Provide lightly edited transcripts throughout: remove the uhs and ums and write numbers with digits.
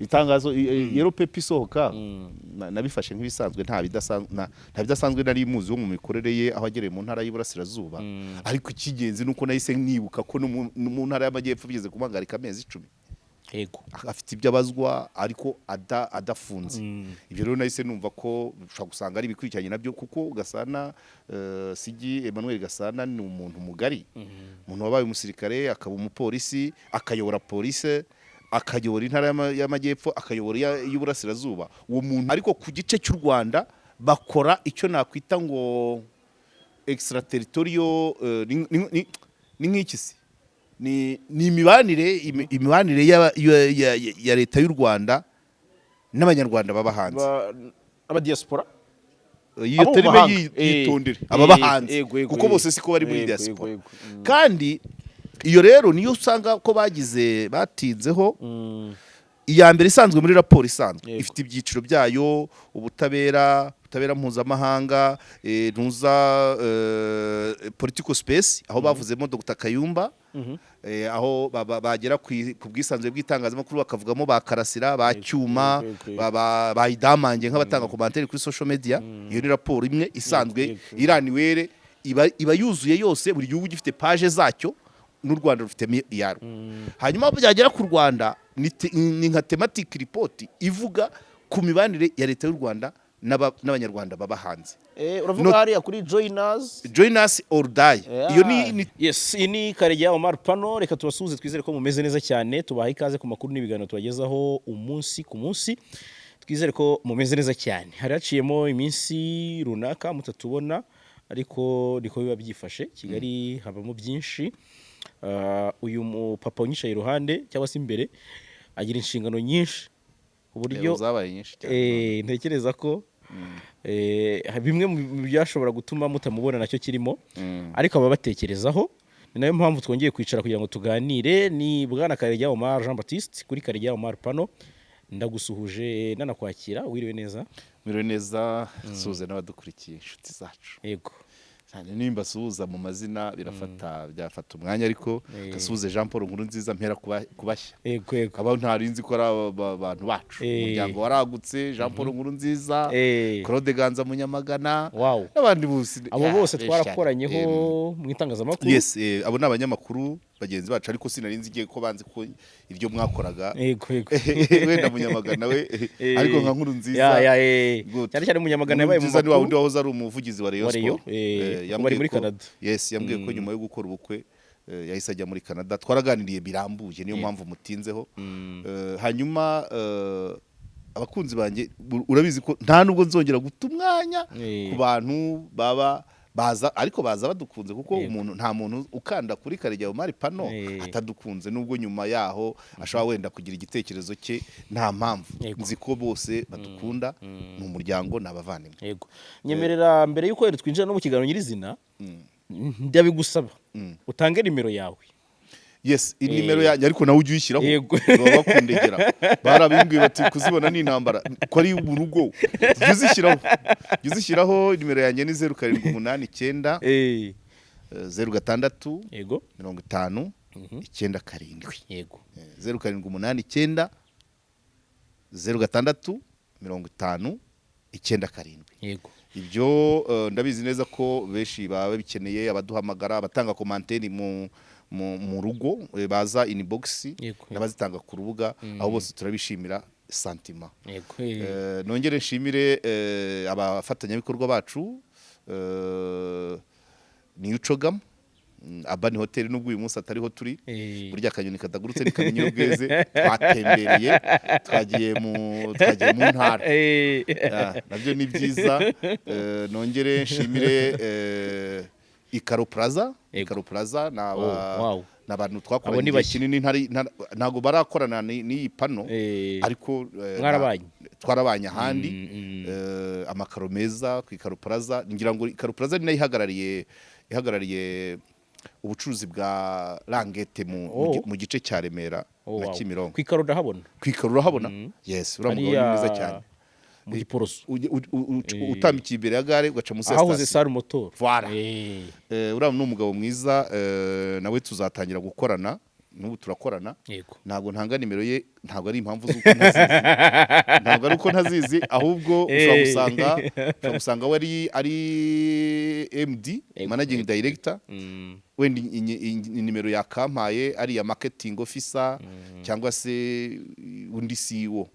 itangazo yero pepe isohoka nabifashe nk'ibisanzwe nta bidasanzwe nari muzi wo mu mikorere ye aho agereye mu ntara y'Iburasirazuba ariko ikigenzi nuko nahise nibuka ko no mu ntara y'Amajyepfo bigeze kumangarika amezi 10 yego afite ibyo abazwa ariko adafunze ibyo rero nahise numva ko ushobora gusanga ari ibikurikiranye nabyo kuko Gasana CG Emmanuel Gasana ni umuntu mugari umuntu wabaye umusirikare akaba umupolisi akayobora police akayobora intara y'Amajyepfo akayobora y'Iburasirazuba uwo muntu ariko ku gice cy'u Rwanda bakora icyo nakwita ngo extraterritorial ni nk'ikisi ni imibanire ya leta y'u Rwanda n'abanyarwanda baba hanze aba diaspora iyo terime yitondere ababa hanze kuko bose siko bari muri diaspora kandi iyo rero niyo usanga ko batinzeho iya mbere isanzwe muri raporo isanzwe ifite ibyiciro byayo ubutabera mpuzamahanga ntuza political space aho bavuzemo Dr Kayumba aho bagera ku bwisanzwe bw'itangazamakuru bakavugamo bakarasira bacyuma bayidamange nk'abatanga commentaire kuri social media iyo ni raporo imwe isanzwe iraniwere iba yuzuye yose buri gihugu gifite page zacyo n'u Rwanda rufite iyaro hanyuma byagera ku Rwanda ni nka thematic report ivuga ku mibanire ya leta y'u Rwanda n'abanyarwanda baba hanze uravuga hariya kuri join us or die iyo ni yes ini Karegeya Omar Pano reka tubasuhuze twizere ko mumeze neza cyane tubaha ikaze ku makuru n'ibiganiro tubagezaho umunsi ku munsi twizere ko mumeze neza cyane hari haciyemo iminsi runaka mutatubona ariko niko biba byifashe Kigali habamo byinshi uyu mupapa unyicaye iruhande cyangwa se imbere agira inshingano nyinshi uburyo zabaye nyinshi ntekereza ko bimwe mu byashobora gutuma mutamubona nacyo kirimo ariko aba batekerezaho ni nayo mpamvu twongeye kwicara kugira ngo tuganire ni bwana Karegeya Omar Jean Baptiste kuri Karegeya Omar Pano ndagusuhuje nanakwakira wiriwe neza suze n'abadukurikiye inshuti zacu yego cyane nimba suhuza mu mazina byafata umwanya ariko gasuhuze Jean Paul nkuru nziza mpera kubashya yego aba ntarinzi ko ari abantu bacu umuryango waragutse Jean Paul nkuru nziza Claude Ganza Munyamagana n'abandi bose abo bose twarakoranyeho mu itangazamakuru yes abo n'abanyamakuru bagenzi bacu ariko sinarinzi igiye ko banzi ko iryo mwakoraga wenda Munyamagana we ariko nka nkuru nziza cyane Munyamagana yabaye mu makuru wundi wahoze ari umuvugizi wa Rayon Sport yambwiye muri Canada yes yambwiye ko nyuma yo gukora ubukwe yahise ajya muri Canada twaraganiriye birambuye niyo mpamvu mutinzeho hanyuma abakunzi banjye urabizi ko nta nubwo nzongera guta umwanya ku bantu baza ariko baza badukunze kuko umuntu nta muntu ukanda kuri Karegeya Omar Pano atadukunze nubwo nyuma yaho ashobora wenda kugira igitekerezo cye nta mpamvu nzi ko bose badukunda mu muryango n'abavandimwe yego nyemerera mbere yuko twinjira no mu kiganiro nyirizina ndabigusaba utange nimero yawe yes inimero yanjye ariko nawe ujye uyishyiraho baba bakundegera barabimbwiye bati kuzibona ni intambara ko ari mu rugo uzishyiraho nimero yanjye ni 0789 06 yego 50 97 yego 0789 06 50 97 yego ibyo ndabizi neza ko benshi baba bikeneye abaduhamagara abatanga commentaire mu rugo baza inbox n'abazitanga ku rubuga aho bose turabishimira santima nongere nshimire abafatanyabikorwa bacu ni Ucogam Abani Hotel nubwo uyu munsi atariho turi burya akanyoni kadagurutse nikamenyero bweze twatembereye twagiye mu ntara nabyo ni byiza nongere nshimire Ikaro Plaza n'abantu twakoranye kinini ntago barakorana n'iyi pano ariko twarabanye ahandi amakaro meza ku Ikaro Plaza ngira ngo Ikaro Plaza ni nayo ihagarariye ubucuruzi bwa Rangete mu gice cya Remera na Kimironko ku Ikaro urahabona yes uramugabo ni mwiza cyane mu Giporoso utambikiye imbere ya gare ugaca munsi ya station Sar Motor voilà uriya ni umugabo mwiza nawe tuzatangira gukorana n'ubu turakorana Yego. ntabwo ntanga nimero ye ntabwo ari impamvu z'uko ntazizi ntabwo ari uko ntazizi ahubwo ushobora gusanga we ari MD managing director wenda nimero yakampaye ari ya marketing officer cyangwa se undi CEO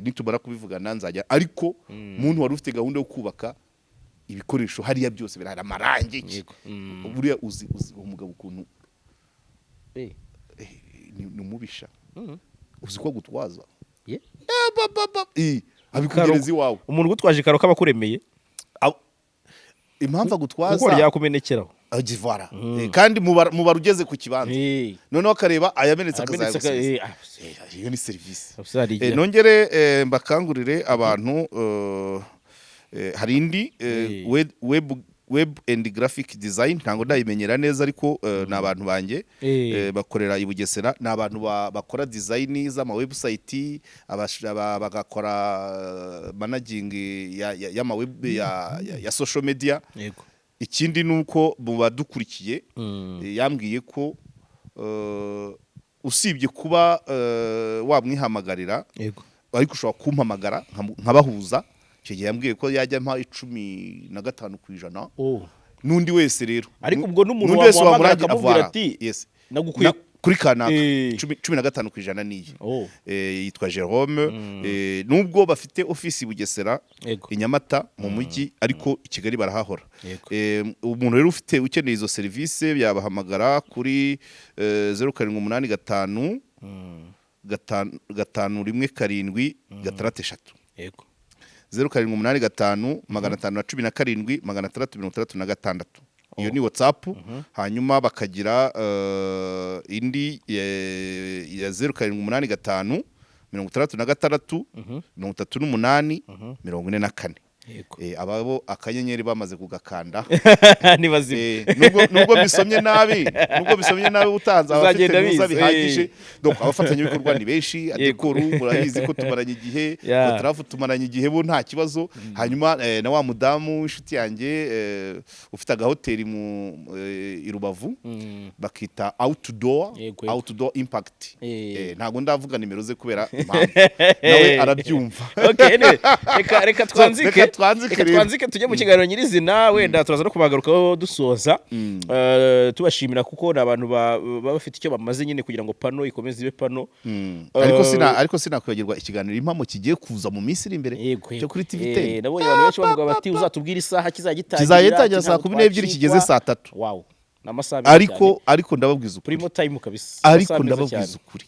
nitumara kubivugana nzajya ariko umuntu wari ufite gahunda yo kubaka ibikoresho hariya byose birahari amarangi buriya uzi umugabo ukuntu ni umubisha uzi ko gutwaza abikugereza iwawe umuntu gutwaje ikaro kaba kuremeye impamvu agutwaza kuko ryakumenekeraho agivara kandi mubara ugeze ku kibanza noneho akareba ayamenetse akazagusiza iyo ni serivisi nongere mbakangurire abantu hari indi web and graphic design ntango ndayimenyera neza ariko ni abantu banjye bakorera i Bugesera ni abantu bakora design z'ama website bagakora managing y'ama web ya social media. Ikindi nuko mu badukurikiye yambwiye ko usibye kuba wamwihamagarira ariko ushobora kumpamagara nkabahuza icyo gihe yambwiye ko yajya mpa 15% n'undi wese rero ariko ubwo n'umuntu wamuhamagara akamubwira ati nagukwiye kuri kanaka 15% niye yitwa Jerome nubwo bafite office Bugesera inyamata mu mujyi ariko i Kigali barahahora umuntu rero ufite ukeneye izo service byabahamagara kuri 0785 517 6 yego 0785 517 636 iyo ni WhatsApp hanyuma bakagira indi ya 0785 36 38 44 ababo akanyenyeri bamaze kugakanda nubwo bisomye nabi utanze abafite nuza bihagije donc abafatanya ibikorwa ni benshi adekoru murahizi ko tumaranye igihe Kotrafu tumaranye igihe bo nta kibazo hanyuma na wa mudamu inshuti yanjye ufite agahoteli mu Irubavu bakita outdoor impact ntago ndavuga nimero ze kubera impamvu nawe arabyumva reka twanzike tujye mu kiganiro nyirizina wenda turaza no kubagarukaho dusoza tubashimira kuko n'abantu baba bafite icyo bamaze nyine kugira ngo pano ikomeze ibe pano ariko sinakwegirwa ikiganiro impamo kigiye kuza mu minsi iri imbere cyo kuri TV10 nabonye abantu benshi bavuga bati uzatubwira isaha kizagitangira saa 12 kigeze saa 3 wow ariko ndababwiza ukuri primo time kabisa ariko ndababwiza ukuri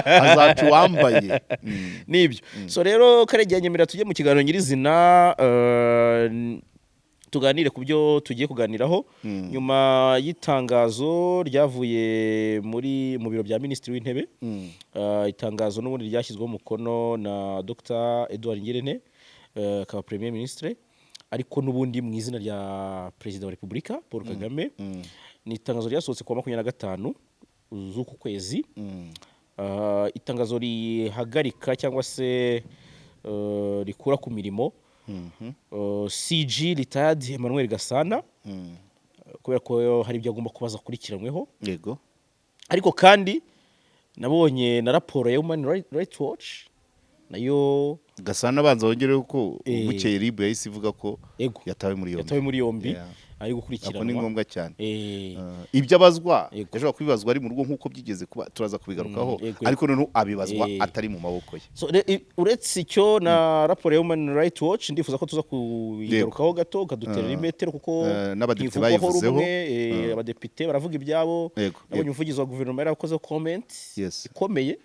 azacu wambaye nibyo so rero Karegeya nyemera tujye mu kiganiro nyirizina tuganire ku byo tugiye kuganiraho nyuma y'itangazo ryavuye mu biro bya Minisitiri w'Intebe itangazo n'ubundi ryashyizweho umukono na Dr Edouard Ngirente akaba Premier Ministre ariko n'ubundi mu izina rya Perezida wa Repubulika Paul Kagame ni itangazo ryasohotse ku 25 z'uku kwezi itangazo rihagarika cyangwa se rikura ku mirimo CG retired Emmanuel Gasana kubera ko hari ibyo agomba kubaza kurikiranyweho yego ariko kandi nabonye na raporo ya Human Rights Watch nayo Gasana banza wongere ko bukeye RIB yahise ivuga ko yatawe muri yombi ari gukurikiranwa ni ngombwa cyane ibyo abazwa ejo kwibazwa ari mu rugo nkuko byigeze kuba turaza kubigarukaho ariko none abibazwa atari mu maboko ye so uretse icyo na raporo ya Human Rights Watch ndifuza ko tuza kuyigarukaho gato kaduterera imetero kuko n'abadepite bayivuzeho abadepite baravuga ibyabo nabonye umuvugizi wa guverinoma yarakoze comment ikomeye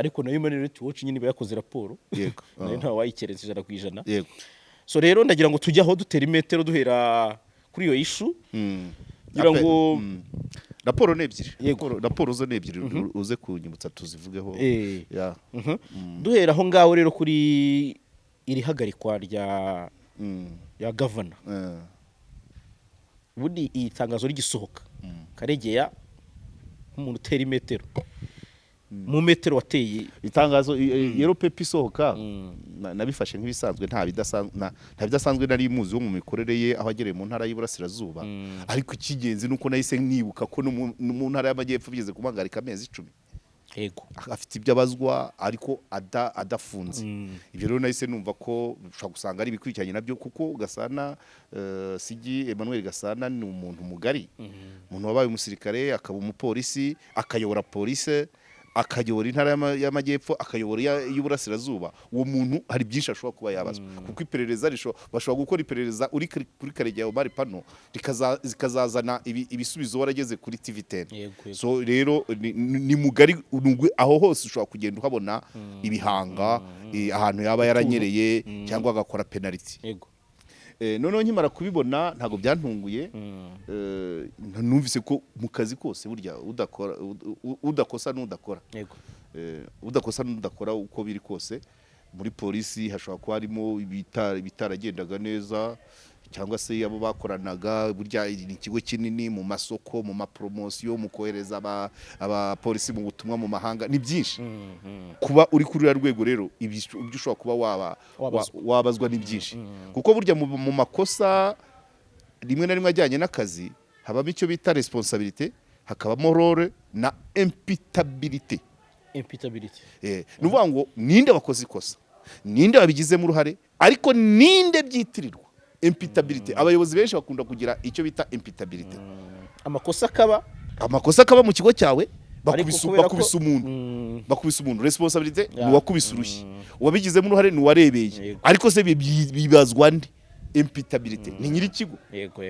ariko na Human Rights Watch nyine bayakoze raporo nayo nta wayikerenza 100%. So rero ndagira ngo tujye aho dutera imetero duhera kuri iyo issue ngira ngo raporo nebyiri raporo zo nebyiri uze kunyibutsa tuzivugeho duhera aho ngaho rero kuri iri hagarikwa ya governor budi itangazo rigisohoka Karegeya nk'umuntu utera imetero mu metero wateye itangazo yero pepe isohoka nabifashe nk'ibisanzwe nta bidasanzwe nari muzi wo mu mikorere ye aho agereye mu ntara y'Iburasirazuba ariko ikigenzi nuko nahise nibuka ko no mu ntara y'Amajyepfo bigeze kumuhagarika amezi 10 yego afite ibyo abazwa ariko adafunze ibyo rero nahise numva ko ushobora gusanga ari ibikurikiranye nabyo kuko Gasana CG Emmanuel Gasana ni umuntu mugari umuntu wabaye umusirikare akaba umupolisi akayobora polisi akayobora intara y'Amajyepfo akayobora y'Iburasirazuba uwo muntu hari byinshi ashobora kuba yabazwa kuko iperereza bashobora gukora iperereza uri kuri Karegeya Omar Pano zikazazana ibisubizo warageze kuri TV10 so rero ni mugari aho hose ushobora kugenda uhabona ibihanga ahantu yaba yaranyereye cyangwa agakora penalty noneho nkimara kubibona ntago byantunguye numvise ko mu kazi kose burya udakosa n'udakora udakosa n'udakora uko biri kose muri polisi hashobora kuba harimo bitaragendaga neza cyangwa se abo bakoranaga burya ni ikigo kinini mu masoko mu mapromosiyo mu kohereza abapolisi mu butumwa mu mahanga ni byinshi kuba uri kuri rwego rero ibyo ushobora kuba wabazwa ni byinshi kuko burya mu makosa rimwe na rimwe ajyanye n'akazi habamo icyo bita responsabilité hakabamo role na imputabilité nuvuga ngo ninde wakoze ikosa ninde wabigizemo uruhare ariko ninde byitirirwa imputabilité abayobozi benshi bakunda kugira icyo bita imputabilité amakosa akaba mu kigo cyawe bakubisa umuntu responsabilité ni wakubisa urushyi wabigizemo uruhare ni warebeye ariko se bibazwa nde imputabilité ni nyiri kigo yego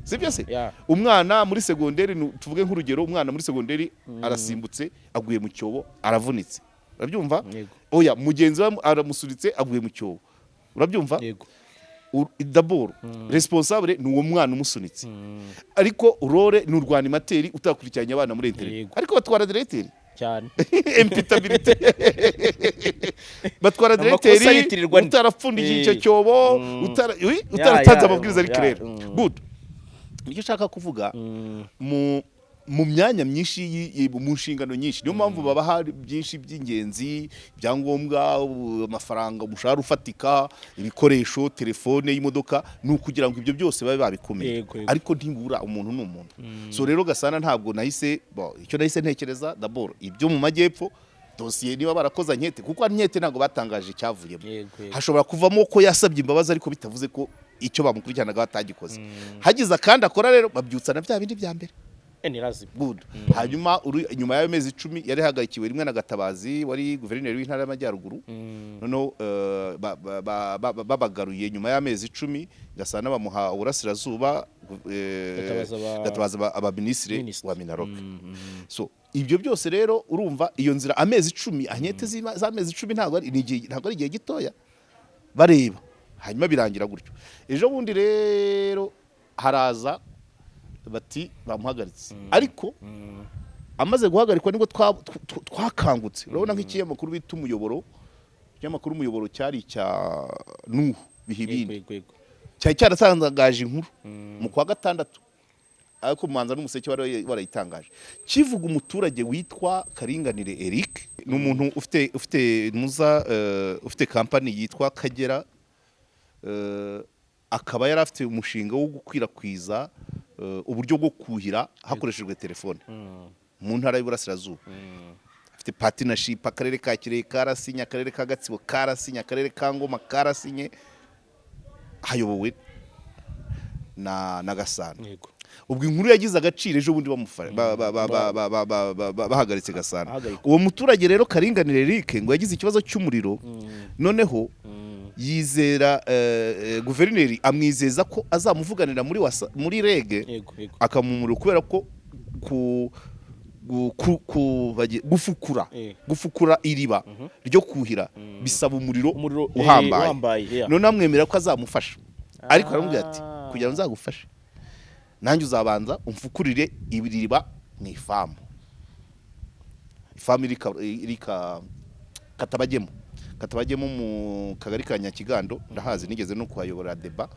sibyo se umwana muri segonderi tuvuge nk'urugero umwana muri segonderi arasimbutse aguye mu cyobo aravunitse urabyumva oya mugenzi we aramusuritse aguye mu cyobo urabyumva d'abord responsable ni uwo mwana umusunitse ariko role ni urwanimateri utakurikiranye abana muri internet ariko batwara directeur cyane imputabilité batwara directeur utarapfundiye icyo cyobo utaratanze amabwiriza ari clair good nicyo shaka kuvuga mu myanya myinshi mu nshingano nyinshi niyo mpamvu baba hari byinshi by'ingenzi byangombwa amafaranga umushahara ufatika ibikoresho telefone y'imodoka ni ukugira ngo ibyo byose babe babikomeye ariko ntibura umuntu n'umuntu so rero Gasana ntabwo icyo nahise ntekereza d'abord ibyo mu Majyepfo dosiye niba barakoza nkete kuko nkete ntabwo batangaje cyavuyemo hashobora kuvamo ko yasabye imbabazi ariko bitavuze ko icyo bamukurikiranaga batagikoze hagize kandi akora rero babyutsa na bya bindi bya mbere good hanyuma nyuma y'ayo mezi 10 yari hagarikiwe rimwe na Gatabazi wari guverineri w'intara y'Amajyaruguru noneho babagaruye nyuma y'amezi 10 Gasana bamuha Uburasirazuba Gatabaza abaminisitiri wa Minaloc so ibyo byose rero urumva iyo nzira amezi 10 ankete z'amezi 10 ntabwo ari igihe gitoya bareba hanyuma birangira gutyo ejo bundi rero haraza bati bamuhagaritse ariko amaze guhagarikwa nibwo twakangutse urabona nk'ikinyamakuru bita umuyoboro cyari cya Nuhu Bihibindi cyari cyaratangaje inkuru mu kwa gatandatu ariko Manza n'Umuseke warayitangaje kivuga umuturage witwa Karinganire Eric ni umuntu ufite company yitwa Kagera akaba yari afite umushinga wo gukwirakwiza uburyo bwo kuhira hakoreshejwe telefone mu ntara y'Iburasirazuba afite partnership akarere ka Kirehe karasinya akarere ka Gatsibo karasinya akarere ka Ngoma karasinye hayobowe na Gasana ubwo inkuru yagize agaciro ejo bundi bahagaritse Gasana uwo muturage rero Karinganire Eric ngo yagize ikibazo cy'umuriro noneho yizera guverineri amwizeza ko azamuvuganira muri rege akamumura kubera ko gufukura iriba ryo kuhira bisaba umuriro uhambaye none amwemera ko azamufasha ariko aramubwira ati kugira ngo nzagufashe nanjye uzabanza umfukurire ibiriba mu ifamu iri Katabagemo mu kagari ka Nyakigando ndahazi nigeze no kuhayobora deba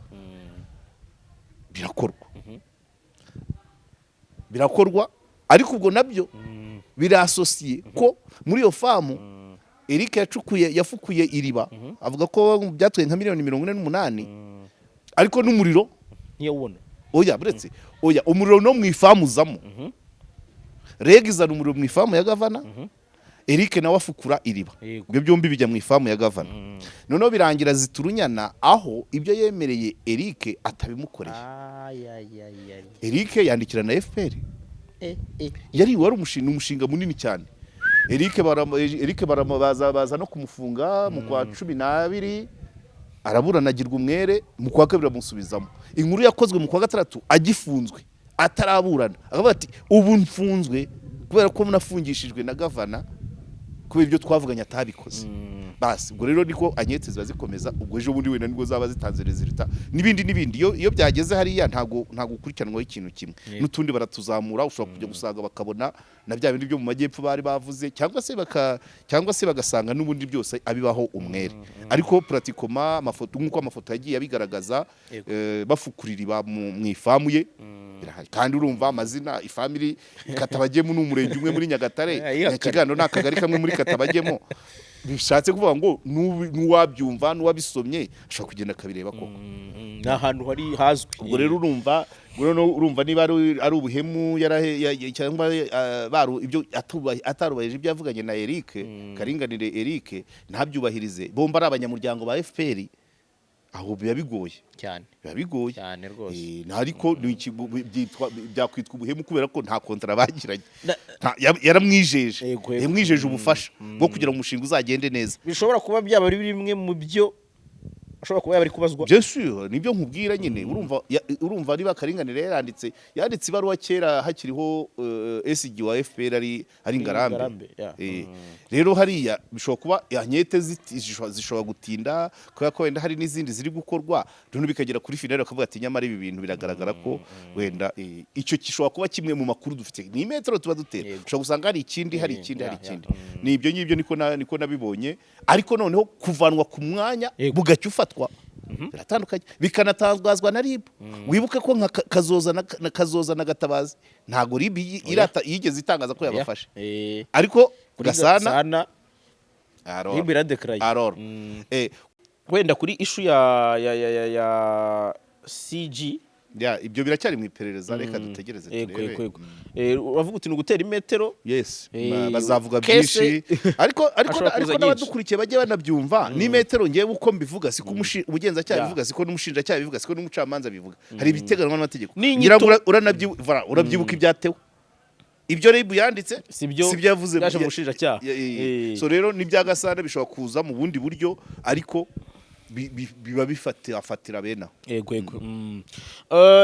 birakorwa ariko ubwo nabyo birasosiye ko muri iyo famu Eric yafukuye iriba avuga ko byatwaye nka miliyoni 48 ariko n'umuriro ntiyawubona. Oya buretse umuriro no mu ifamu zamo reg izana umuriro mu ifamu ya gavana Eric nawe afukura iriba, ibyo byombi bijya mu ifamu ya gavana. Noneho birangira ziturunyana aho ibyo yemereye Eric atabimukoreye. Eric yandikira na FPR yari wari umushinga munini cyane. Eric baza no kumufunga mu kwa 12 araburanagirwa umwere, mu kwa 2 bamusubizamo. Inkuru yakozwe mu kwa 3 agifunzwe ataraburana, akavuga ati ubu mfunzwe kubera ko munafungishijwe na gavana kubera ibyo twavuganye atabikoze. Basi ubwo rero niko ankete ziba zikomeza, ubwo ejo bundi wenda nibwo zaba zitanze resultat n'ibindi iyo byageze hariya ntago ukurikiranwa ikintu kimwe n'utundi baratuzamura. Ushobora kujya gusaga bakabona na bya bindi byo mu majyepfo bari bavuze, cyangwa se bagasanga n'ubundi byose abibaho umwere. Ariko pratikoma amafoto nk'uko amafoto yagiye abigaragaza bafukurira mu ifamu ye, kandi urumva amazina ifamily Katabagemo n'umurenge umwe muri Nyagatare, Nyakigando n'akagari kamwe muri Katabagemo. Bishatse kuvuga ngo n'uwabyumva n'uwabisomye ashobora kugenda akabireba koko n'ahantu hari hazwi. Ubwo rero urumva niba ari ubuhemu cyangwa ibyo atarubahirije ibyo yavuganye na Eric Karinganire Eric ntabyubahirize, bomba ari abanyamuryango ba FPR, aho biba bigoye cyane, cyane rwose. Ariko byakwitwa ubuhemu kubera ko nta kontra bagiranye, yaramwijeje ubufasha bwo kugira ngo umushinga uzagende neza. Bishobora kuba byaba ari bimwe mu byo ashobora kuba yabari kubazwa. Bien sûr, nibyo nkubwira nyine. Urumva niba Karinganire yanditse ibaruwa kera hakiriho SG wa FPR ari Ngarambe. Rero hariya bishobora kuba ankete zishobora gutinda kubera ko wenda hari n'izindi ziri gukorwa, none bikagera kuri finale bakavuga ati nyamara ibi bintu biragaragara ko wenda icyo gishobora kuba kimwe mu makuru dufite. Ni metero tuba dutera, ushobora gusanga hari ikindi. Nibyo niko nabibonye, ariko noneho kuvanwa ku mwanya bugacyo ufatwa biratandukanye, bikanatangazwa na RIB. Wibuke ko nka Kazoza na Gatabazi ntago RIB yigeze itangaza ko yabafashe, ariko Gasana RIB iradekaraye. Wenda kuri issue ya CG ibyo biracyari mu iperereza, reka dutegereze turebe. Uravuga uti gutera imetero, yes, bazavuga byinshi, ariko n'abadukurikiye bajye banabyumva. Ni metero ngiye uko mbivuga, siko ubugenzacyaha bivuga, siko n'umushinjacyaha bivuga, siko n'umucamanza bivuga. Hari ibiteganwa n'amategeko. Ngira ngo urabyibuka ibyatewe ibyo RIB yanditse sibyo yavuze byaje mu bushinjacyaha. So rero n'ibya Gasana bishobora kuza mu bundi buryo, ariko biba bifatira bena. Yego.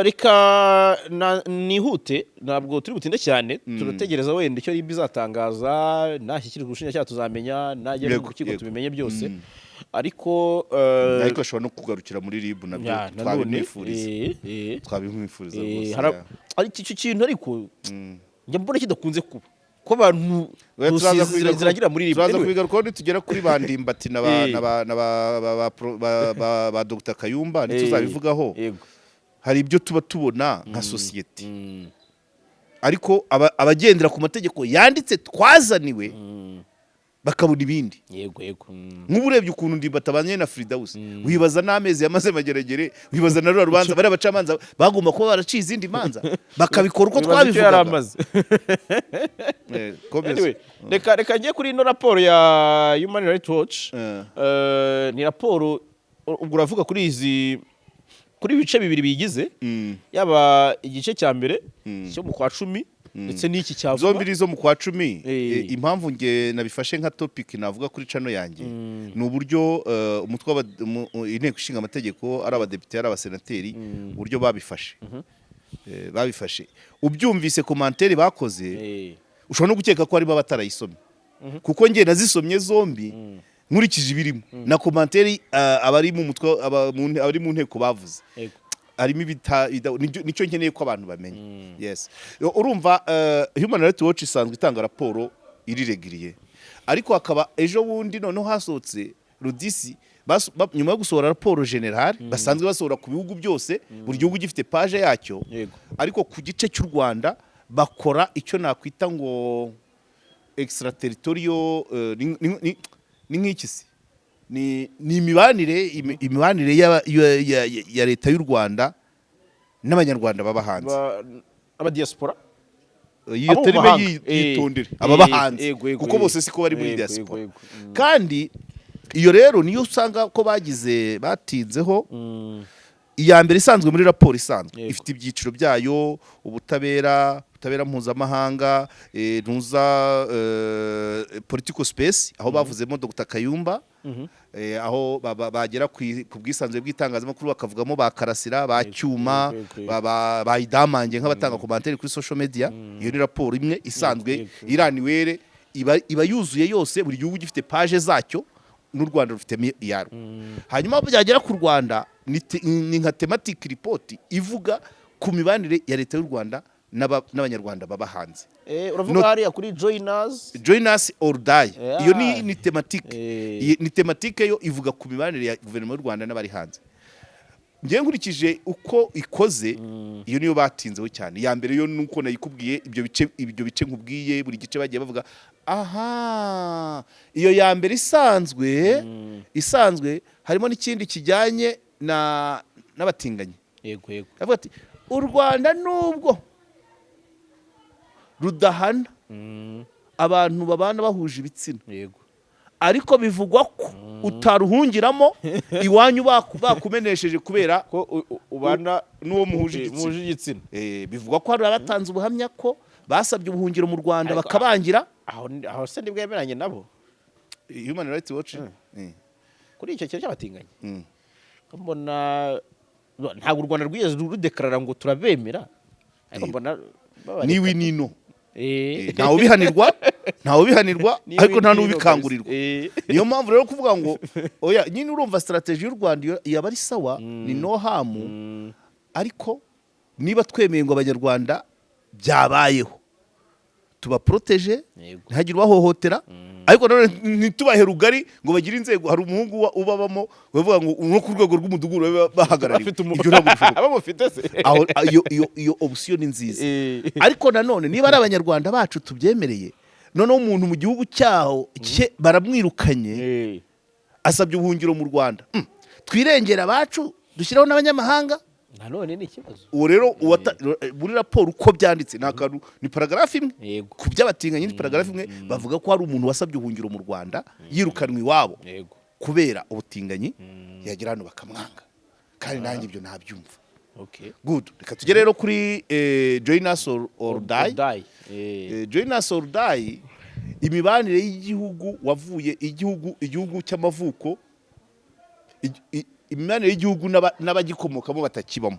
Reka nihute, ntabwo turi butinde cyane, turategereza wenda icyo RIB izatangaza, nashyikirizwa ubushinjacyaha tuzamenya, najya mu rukiko tubimenye byose. Ariko ashobora no kugarukira muri RIB nabyo twabimwifuriza rwose. Iki kintu ariko njya mbona kidakunze kuba ko abantu ziragira muri RIB. Turaza kubigarukaho nitugera kuri Bandimbati ba Dr Kayumba, ntituzabivugaho. Hari ibyo tuba tubona nka society, ariko abagendera ku mategeko yanditse twazaniwe bakabona ibindi. Nk'ubu urebye ukuntu Ndimbati abanye na Fridaus, wibaza n'amezi yamaze mageragere, wibaza na rubanza bari abacamanza bagomba kuba baraciye izindi manza bakabikora uko twabivugaga. Reka ngiye kuri ino raporo ya Human Rights Watch. Ni raporo ubwo uravuga kuri ibice bibiri bigize, yaba igice cya mbere cyo mu kwa 10 ndetse n'iki cyavuga zombi zo mu kwa 10. Impamvu nge nabifashe nka topic navuga kuri channel yanjye ni uburyo umutwe inteko ishinga amategeko ari abadepite ari abasenateri uburyo babifashe. Ubyumvise commentaire bakoze, ushobora no gukeka ko ari batarayisomye, kuko nge nazisomye zombi nkurikije ibirimo na commentaire abari mu mutwe abari mu nteko bavuze. Harimo nicyo nkeneye ko abantu bamenya. Yes, urumva Human Rights Watch isanzwe itanga raporo iriregiriye, ariko hakaba ejo bundi noneho hasohotse Rudisi nyuma yo gusohora raporo general basanzwe basohora ku bihugu byose, buri gihugu gifite page yacyo, ariko ku gice cy'u Rwanda bakora icyo nakwita ngo extraterritorial ni nk'ikisi ni imibanire ya leta y'u Rwanda n'abanyarwanda baba hanze aba diaspora iyo terime yitondere ababa hanze kuko bose siko bari muri diaspora kandi iyo rero niyo usanga ko batinzeho iya mbere isanzwe muri raporo isanzwe ifite ibyiciro byayo ubutabera mpuzamahanga ntuza political space aho bavuzemo Dr Kayumba aho bagera ku bwisanzwe bw'itangazamakuru bakavugamo ba Karasira ba Cyuma ba Idamange nk'abatanga commentaire kuri social media iyo ni raporo imwe isanzwe iraniwere iba yuzuye yose buri gihugu gifite page zacyo n'u Rwanda rufite iyaro hanyuma byagera ku Rwanda ni nka thematic report ivuga ku mibanire ya leta y'u Rwanda n'abanyarwanda baba hanze uravuga hariya kuri join us or die iyo ni thematic yo ivuga ku mibanire ya guverinoma y'u Rwanda n'abari hanze ngiye nkurikije uko ikoze iyo niyo batinzeho cyane ya mbere yo nuko nayikubwiye ibyo bice nkubwiye buri gice bagiye bavuga aha iyo ya mbere isanzwe harimo n'ikindi kijyanye n'abatinganyi yego avuga ati u Rwanda nubwo rudahana abantu babana bahuje ibitsina yego ariko bivugwa ko utaruhungiramo iwanyu bakumenesheje kubera ko ubana n'uwo muhuje igitsina bivugwa ko hari abatanze ubuhamya ko basabye ubuhungiro mu Rwanda bakabangira aho se ndibwemeranye nabo Human Rights Watch kuri icyo kintu cy'abatinganyi mbona ntabwo u Rwanda rwigeze rudekarara ngo turabemera ariko mbona niwe nino ntawe ubihanirwa ariko nta n'ubikangurirwa niyo mpamvu rero kuvuga ngo oya nyine urumva strategy y'u Rwanda yaba ari sawa ni no hamu ariko niba twemeye ngo abanyarwanda byabayeho tuba protege ntihagire ubahohotera ariko ntitubahe rugari ngo bagire inzego hari umuhungu ubabamo bavuga ngo no ku rwego rw'umudugudu bahagarariye ibyo ntabwo abamufite se aho iyo option ni nziza ariko nanone niba ari abanyarwanda bacu tubyemereye none umuntu mu gihugu cyaho baramwirukanye asabye ubuhungiro mu Rwanda twirengera abacu dushyiraho n'abanyamahanga nanone ni ikibazo uwo rero muri raporo uko byanditse ni paragraph imwe ku by'abatinganyi ni paragraph imwe bavuga ko hari umuntu wasabye ubuhungiro mu Rwanda yirukanwe iwabo kubera ubutinganyi yagira hano bakamwanga kandi nanjye ibyo ntabyumva good reka tujye rero kuri join us or die join us or die imibanire y'igihugu wavuye igihugu cy'amavuko imibanire y'igihugu n'abagikomokamo batakibamo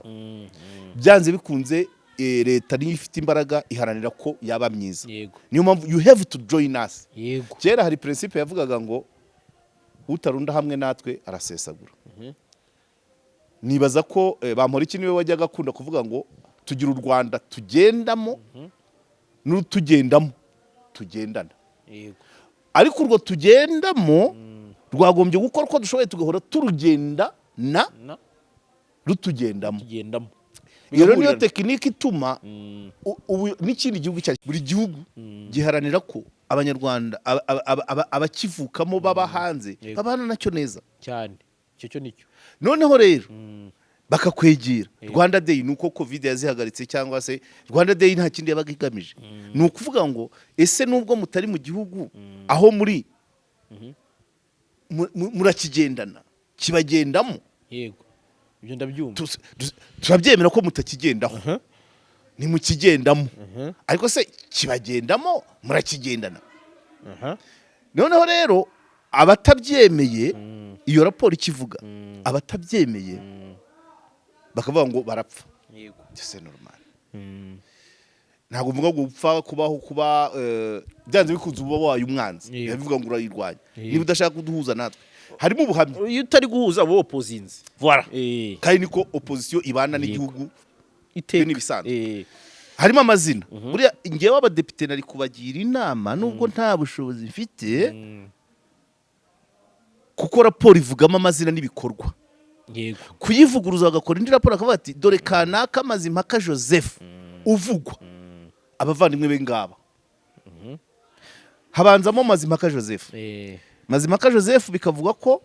byanze bikunze leta niyo ifite imbaraga iharanira ko yaba myiza niyo mpamvu you have to join us kera hari principe yavugaga ngo utarunda hamwe natwe arasesagura nibaza ko Bamporiki niwe wajyaga akunda kuvuga ngo tugira u Rwanda tugendamo n'utugendamo tugendana ariko urwo tugendamo rwagombye gukora uko dushoboye tugahora turugenda rutugendamo iyo rero niyo tekinike ituma n'ikindi gihugu cyane buri gihugu giharanira ko abanyarwanda abakivukamo baba hanze babana nacyo neza cyane icyo nicyo noneho rero bakakwegera Rwanda Day nuko covid yazihagaritse cyangwa se Rwanda Day nta kindi yabaga igamije ni ukuvuga ngo ese nubwo mutari mu gihugu aho muri murakigendana kibagendamo yego ibyo ndabyumva turabyemera ko mutakigendaho ni mukigendamo ariko se kibagendamo murakigendana noneho rero abatabyemeye iyo raporo ikivuga abatabyemeye bakavuga ngo barapfa yego c'est normal ntabwo mvuga ngo upfa kuba byanze bikunze uba wayo umwanzi bivuga ngo urayirwanya niba udashaka kuduhuza natwe harimo ubuhamya iyo utari guhuza bo oppositions voilà kandi niko opposition ibana n'igihugu iteka n'ibisanzwe harimo amazina buriya ngewe abadepite nari kubagira inama nubwo nta bushobozi mfite kuko raporo ivugamo amazina n'ibikorwa kuyivuguruza bagakora indi raporo akavuga ati dore kanaka Mazimpaka Joseph uvugwa abavandimwe be ngaba habanzamo Mazimhaka Joseph. Mazimhaka Joseph bikavuga ko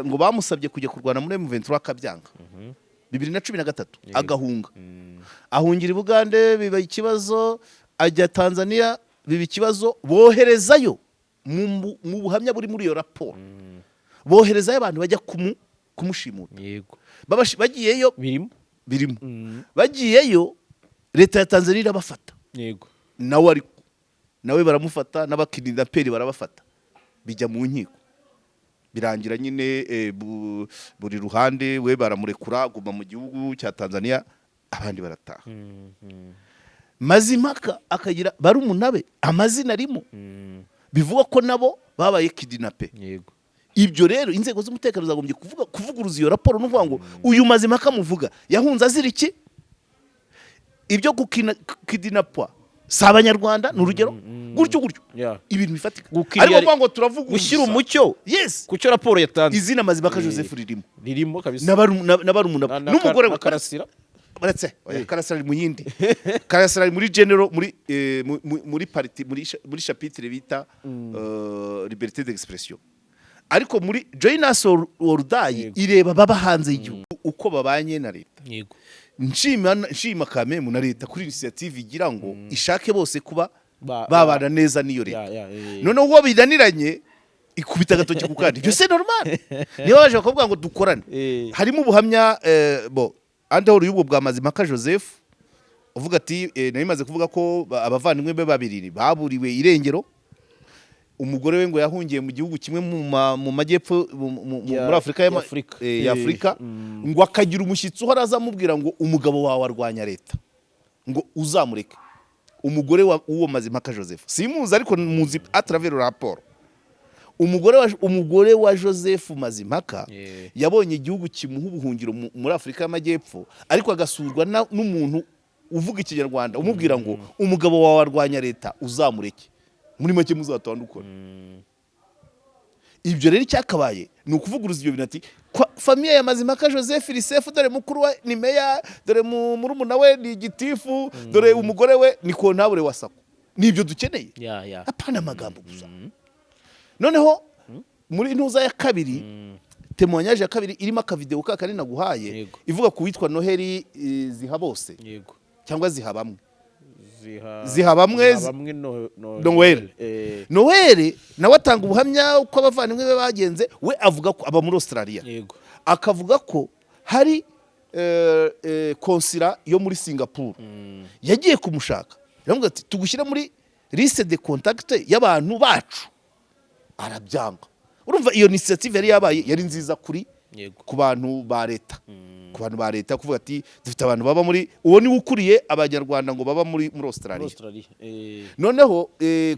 ngo bamusabye kujya kurwana muri M23 akabyanga 2013 agahunga ahungira i Bugande biba ikibazo, ajya Tanzania biba ikibazo, boherezayo mu buhamya buri muri iyo raporo boherezayo abantu bajya kumushimuta. Yego bagiyeyo birimo bagiyeyo leta ya Tanzania irabafata. Yego nawe baramufata, n'abakidinaperi barabafata, bijya mu nkiko birangira nyine buri ruhande we baramurekura guma mu gihugu cya Tanzania, abandi barataha. Mazimhaka akagira barumunabe amazina arimo bivuga ko nabo babaye kidinape. Yego ibyo rero inzego z'umutekano zagombye kuvuguruza iyo raporo no kuvuga ngo uyu Mazimhaka muvuga yahunze azira iki? Ibyo kidinapwa si abanyarwanda ni urugero gutyo ibintu bifatika, ariko kuvuga ngo turavuguruza gushyira umucyo kucyo raporo yatanze. Izina Mazimhaka Joseph ririmo kabisa, n'abarumuna n'umugore we Karasira. Baretse Karasira ari mu yindi Karasira ari muri general muri parti muri chapitre bita liberté d'expression, ariko muri Joinas Ordayi ireba baba hanze y'igihugu uko babanye na leta. Yego nshima kamemu na leta kuri initiative igira ngo ishake bose kuba babana neza n'iyo leta. Noneho uwo bidaniranye ikubita agatoki ku kandi, ibyo c'est normal. Niba baje bakavuga ngo dukorane, harimo ubuhamya andahoro y'ubwo bwa Mazimhaka Joseph uvuga ati narimaze kuvuga ko abavandimwe be babiri baburiwe irengero, umugore we ngo yahungiye mu gihugu kimwe mu majyepfo muri Afrika y'Afrika, ngo akagira umushyitsi uhora azamubwira ngo umugabo wawe arwanya leta ngo uzamureke. Umugore w'uwo Mazimhaka Joseph simuzi, ariko muzi à travers Raporo. Umugore wa Joseph Mazimhaka yabonye igihugu kimuha ubuhungiro muri Afrika y'Amajyepfo, ariko agasurwa n'umuntu uvuga ikinyarwanda umubwira ngo umugabo wawe arwanya leta uzamureke, muri make muzatandukana. Ibyo rero cyakabaye ni ukuvuguruza ibyo bintu ati famille ya Mazimhaka Joseph Risefu, dore mukuru we ni meya, dore murumuna we ni gitifu, dore umugore we ni kontabure wa sako. Nibyo dukeneye, apana amagambo gusa. Noneho muri intuza ya kabiri témoignage ya kabiri irimo akavideo kakari naguhaye ivuga ku witwa Noheli Zihabose cyangwa Zihabamwe Noel nawe atanga ubuhamya uko abavandimwe be bagenze. We avuga ko aba muri Australia, akavuga ko hari konsila yo muri Singapore yagiye kumushaka, yavuga ati tugushyira muri liste de contact y'abantu bacu, arabyanga. Urumva iyo initiative yari yabaye yari nziza ku bantu ba leta, kuvuga ati dufite abantu baba muri, uwo ni ukuriye abanyarwanda ngo baba muri Australia. Noneho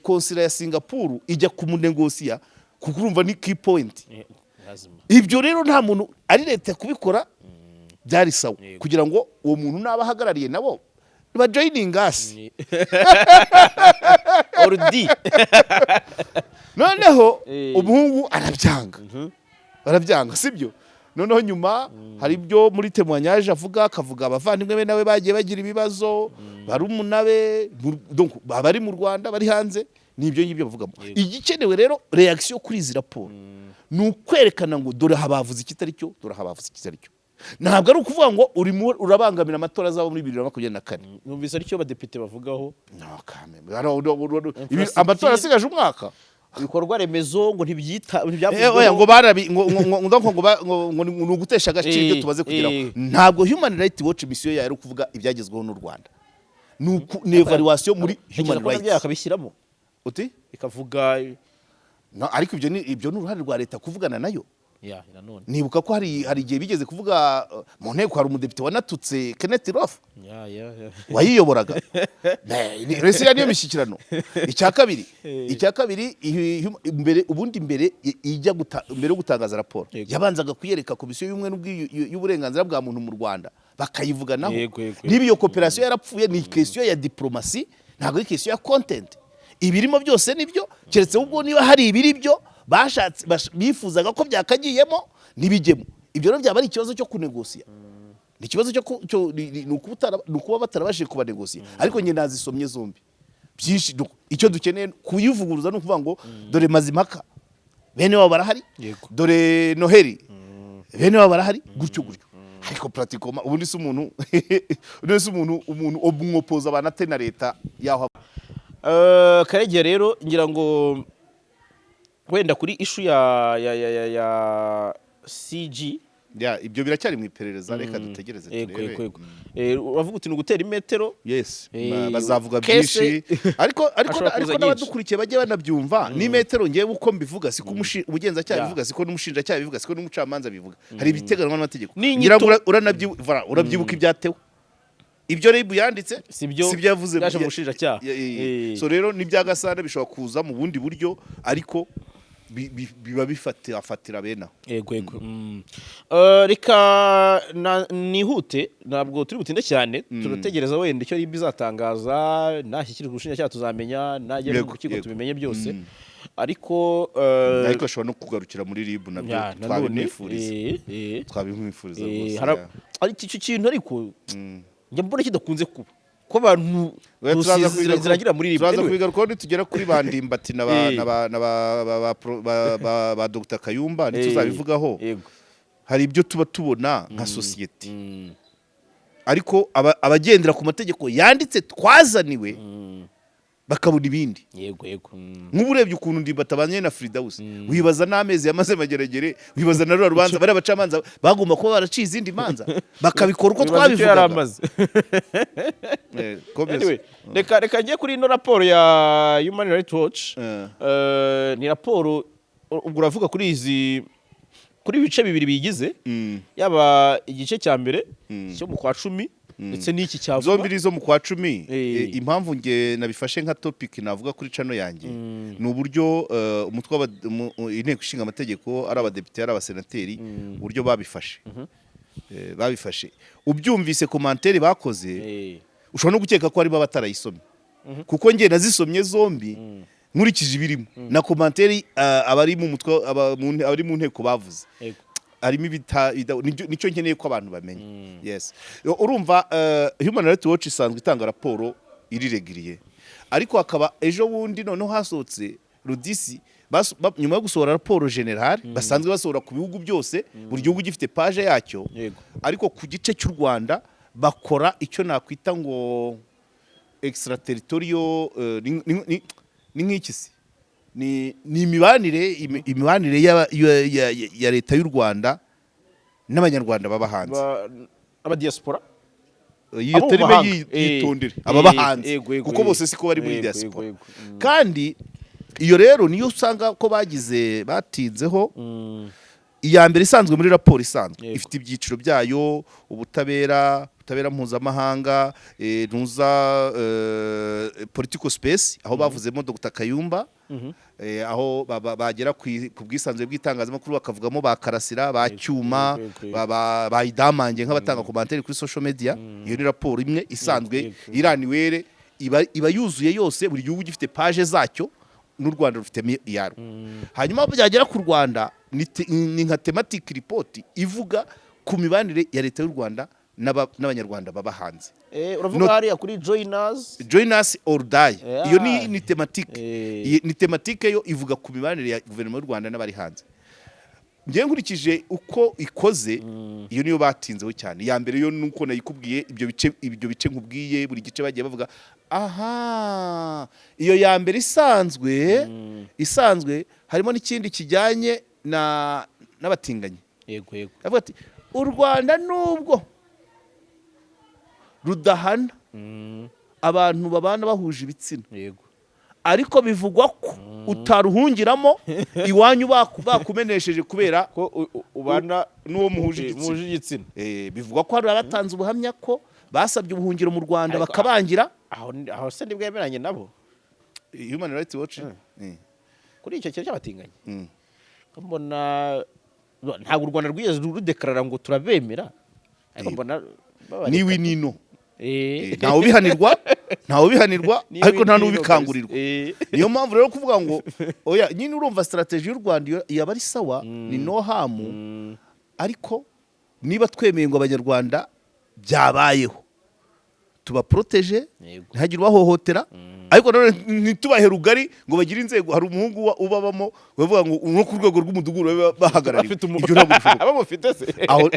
konsila ya Singapore ijya kumunegosiya kuko urumva ni key point. Ibyo rero nta muntu ari leta kubikora byari sawa, kugira ngo uwo muntu nabahagarariye nabo ba joining us ordi. Noneho umuhungu arabyanga sibyo. Noneho nyuma hari ibyo muri témoignage akavuga abavandimwe be nawe bagiye bagira ibibazo, barumunabe donc bari mu Rwanda bari hanze, nibyo ngibyo bavugamo. Igikenewe rero reaction kuri izi raporo ni ukwerekana ngo dore habavuze ikitari cyo, ntabwo ari ukuvuga ngo urabangamira amatora azaba muri 2024. Numvise ari cyo badepite bavugaho. Amatora asigaje umwaka, ibikorwa remezo ngo ngo ni ugutesha agaciro ibyo tubaze kugeraho. Ntabwo Human Rights Watch mission yayo kuvuga ibyagezweho n'u Rwanda, ni evaluation muri Human Rights yakabishyiramo uti ikavuga. Ariko ibyo ni uruhare rwa leta kuvugana nayo. Nibuka ko hari igihe bigeze kuvuga mu nteko hari umudepite wanatutse Kenneth Roth wayiyoboraga. Resiya niyo mishyikirano. Icya kabiri mbere yo gutangaza raporo yabanzaga kuyereka komisiyo y'ubumwe y'uburenganzira bwa muntu mu Rwanda bakayivuganaho. Niba iyo cooperation yarapfuye ni question ya diplomasi, ntabwo ari question ya content. Ibirimo byose nibyo, keretse ubwo niba hari ibiri byo bifuzaga ko byakagiyemo ntibijyemo. Ibyo rero byaba ari ikibazo cyo kunegosiya. ikibazo cyo ni ukuba batarabashije kubanegosiye ariko njye nazisomye zombi byinshi icyo dukeneye kuyivuguruza no kuvuga ngo dore Mazimaka bene wabo barahari dore Noheli bene wabo barahari gutyo ariko pratikoma ubundi se umuntu umwopoza abanate na leta yaho Karegeya rero ngira ngo wenda kuri issue ya CG ibyo biracyari mu iperereza reka dutegereze turebe uravuga uti ugutera imetero yes bazavuga byinshi ariko n'abadukurikiye bajye banabyumva ni metero ngiye uko mbivuga siko ubugenzacyaha bivuga siko n'umushinjacyaha bivuga siko n'umucamanza bivuga hari ibiteganwa n'amategeko ngira ngo urabyibuka ibyatewe ibyo rero yanditse sibyo yavuze byaje mu mushinjacyaha so rero n'ibya Gasana bishobora kuza mu bundi buryo ariko biba bifatira bena yego reka nihute ntabwo turi butinde cyane turategereza wenda icyo RIB izatangaza nashyikirizwa ubushinjacyaha tuzamenya najye mu rukiko tubimenye byose ariko ashobora no kugarukira muri RIB nabyo twabimwifuriza rwose icyo kintu ariko njya mbona kidakunze kuba ko abantu ziragira muri RIB turaza kubigarukaho nitugera kuri bandimbati ba Dr Kayumba ntituzabivugaho hari ibyo tuba tubona nka sosiyete ariko abagendera ku mategeko yanditse twazaniwe bakabona ibindi yego nk'ubu urebye ukuntu Ndimbati abanye na Firdaus wibaza n'amezi yamaze mageragere wibaza na rubanza bari abacamanza bagomba kuba baraciye izindi manza bakabikora uko twabivugaga reka njye kuri ino raporo ya Human Rights Watch ni raporo ubwo uravuga kuri ibice bibiri bigize yaba igice cya mbere cyo mu kwa 10 ndetse n'iki cyavuga zombi zo mu kwa 10 impamvu nge nabifashe nka topic navuga kuri cano yanjye ni uburyo umutwe inteko ishinga amategeko ari abadepite ari abasenateri uburyo babifashe ubyumvise commentaire bakoze ushobora no gukeka ko ari batarayisomye kuko nge nazisomye zombi nkurikije ibirimo na commentaire abari mu mutwe abari mu nteko bavuze harimo nicyo nkeneye ko abantu bamenya yes urumva Human Rights Watch isanzwe itanga raporo iriregiriye ariko hakaba ejo bundi noneho hasohotse Rudisi nyuma yo gusohora raporo general basanzwe basohora ku bihugu byose buri gihugu gifite page yacyo ariko ku gice cy'u Rwanda bakora icyo nakwita ngo extraterritorial ni nk'ikisi ni imibanire ya leta y'u Rwanda n'abanyarwanda baba hanze aba diaspora iyo terime yitondere ababa hanze kuko bose siko bari muri diaspora kandi iyo rero niyo usanga ko batinzeho iya mbere isanzwe muri raporo isanzwe ifite ibyiciro byayo ubutabera mpuzamahanga ntuza political space aho bavuzemo Dr Kayumba aho bagera ku bwisanzwe bw'itangazamakuru bakavugamo ba Karasira ba Cyuma ba Idamange nk'abatanga commentaire kuri social media iyo ni raporo imwe isanzwe iraniwere iba yuzuye yose buri gihugu gifite page zacyo n'u Rwanda rufite iyaro hanyuma byagera ku Rwanda ni nka thematic report ivuga ku mibanire ya leta y'u Rwanda n'abanyarwanda baba hanze uravuga hariya kuri join us or die iyo ni thematique yo ivuga ku mibanire ya guverinoma y'u Rwanda n'abari hanze ngiye nkurikije uko ikoze iyo niyo batinzeho cyane ya mbere yo nuko nayikubwiye ibyo bice nkubwiye buri gice bagiye bavuga aha iyo ya mbere isanzwe harimo n'ikindi kijyanye n'abatinganyi yego avuga ati u Rwanda nubwo rudahana abantu babana bahuje ibitsina ariko bivugwa ko utaruhungiramo iwanyu bakumenesheje kubera ko ubana n'uwo muhuje igitsina bivugwa ko hari abatanze ubuhamya ko basabye ubuhungiro mu Rwanda bakabangira aho se ndibwemeranye nabo Human Rights Watch kuri icyo kintu cy'abatinganyi mbona ntabwo u Rwanda rwigeze rudekarara ngo turabemera ariko mbona niwe nino ntawe ubihanirwa ariko nta n'ubikangurirwa niyo mpamvu rero kuvuga ngo oya nyine urumva strategy y'u Rwanda yaba ari sawa ni no hamu ariko niba twemeye ngo abanyarwanda byabayeho tuba protege ntihagire ubahohotera ariko none ntitubahe rugari ngo bagire inzego hari umuhungu ubabamo bavuga ngo no ku rwego rw'umudugudu bahagarariye ibyo ntabwo bishoboka bamufite se aho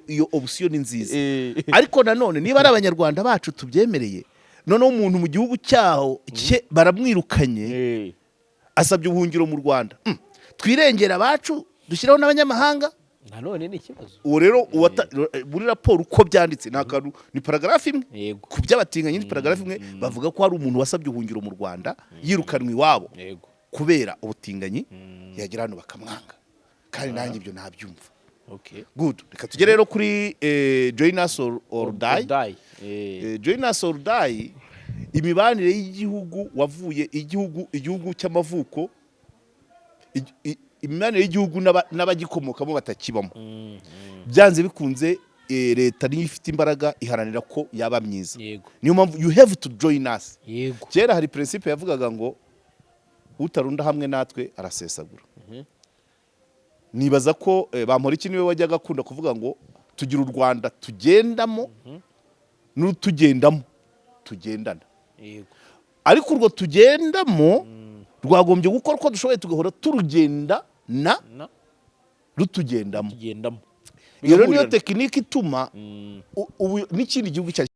iyo option ni nziza ariko nanone niba ari abanyarwanda bacu tubyemereye noneho umuntu mu gihugu cyaho baramwirukanye asabye ubuhungiro mu Rwanda twirengera abacu dushyiraho n'abanyamahanga nanone ni ikibazo uwo rero muri raporo uko byanditse ni paragrafi imwe ku by'abatinganyi ni paragrafi imwe bavuga ko hari umuntu wasabye ubuhungiro mu Rwanda yirukanwe iwabo kubera ubutinganyi yagira hano bakamwanga kandi nanjye ibyo ntabyumva good reka tugere rero kuri join us or die join us or die imibanire y'igihugu wavuye igihugu cy'amavuko imibanire y'igihugu n'abagikomokamo batakibamo byanze bikunze leta niyo ifite imbaraga iharanira ko yaba myiza niyo mpamvu you have to join us kera hari principe yavugaga ngo utarunda hamwe natwe arasesagura nibaza ko Bamporiki niwe wajyaga akunda kuvuga ngo tugira u Rwanda tugendamo n'utugendamo tugendana ariko urwo tugendamo rwagombye gukora uko dushoboye tugahora turugenda rutugendamo iyo niyo tekinike ituma n'ikindi gihugu